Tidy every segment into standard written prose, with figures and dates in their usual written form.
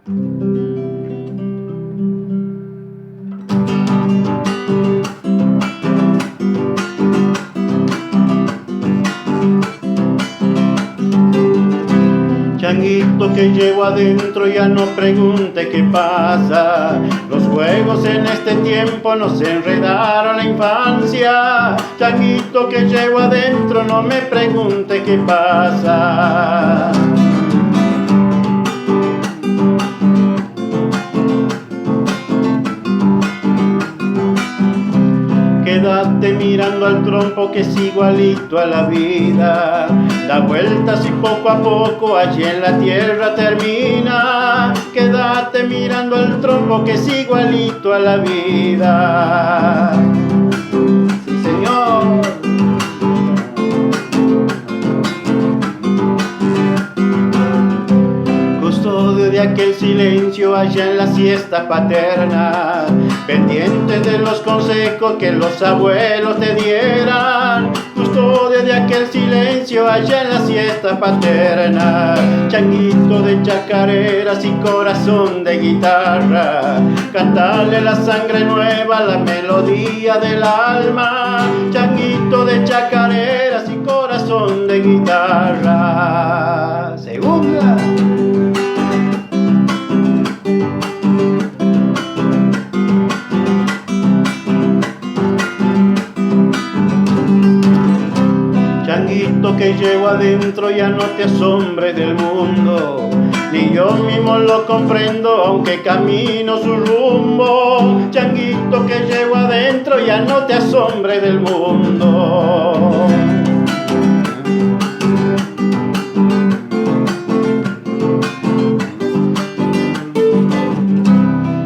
Changuito que llevo adentro, ya no pregunte qué pasa. Los juegos en este tiempo nos enredaron la infancia. Changuito que llevo adentro, no me pregunte qué pasa. Quédate mirando al trompo que es igualito a la vida. Da vueltas y poco a poco allí en la tierra termina. Quédate mirando al trompo que es igualito a la vida. Sí, señor. Custodio de aquel silencio allá en la siesta paterna, pendiente de los consejos que los abuelos te dieran. Custodio de aquel silencio allá en la siesta paterna, changuito de chacareras y corazón de guitarra. Cantarle la sangre nueva, la melodía del alma. Changuito de chacareras y corazón de guitarra. Segunda. Changuito que llevo adentro, ya no te asombres del mundo, ni yo mismo lo comprendo aunque camino su rumbo. Changuito que llevo adentro, ya no te asombres del mundo.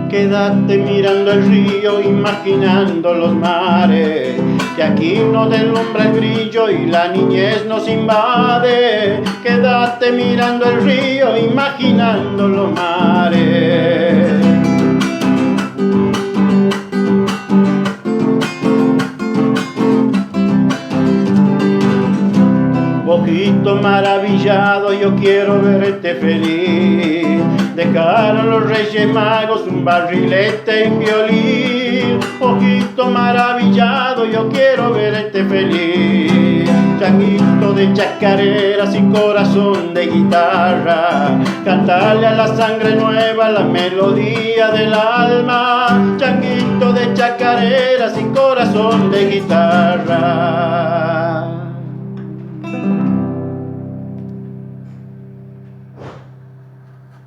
Quédate mirando el río, imaginando los mares, que aquí no deslumbra el brillo y la niñez nos invade. Quédate mirando el río, imaginando los mares. Ojito maravillado, yo quiero verte feliz. Dejaron los Reyes Magos un barrilete y un violín. Ojito maravillado, yo quiero verte feliz. Changuito de chacareras y corazón de guitarra, cantarle a la sangre nueva la melodía del alma. Changuito de chacareras y corazón de guitarra.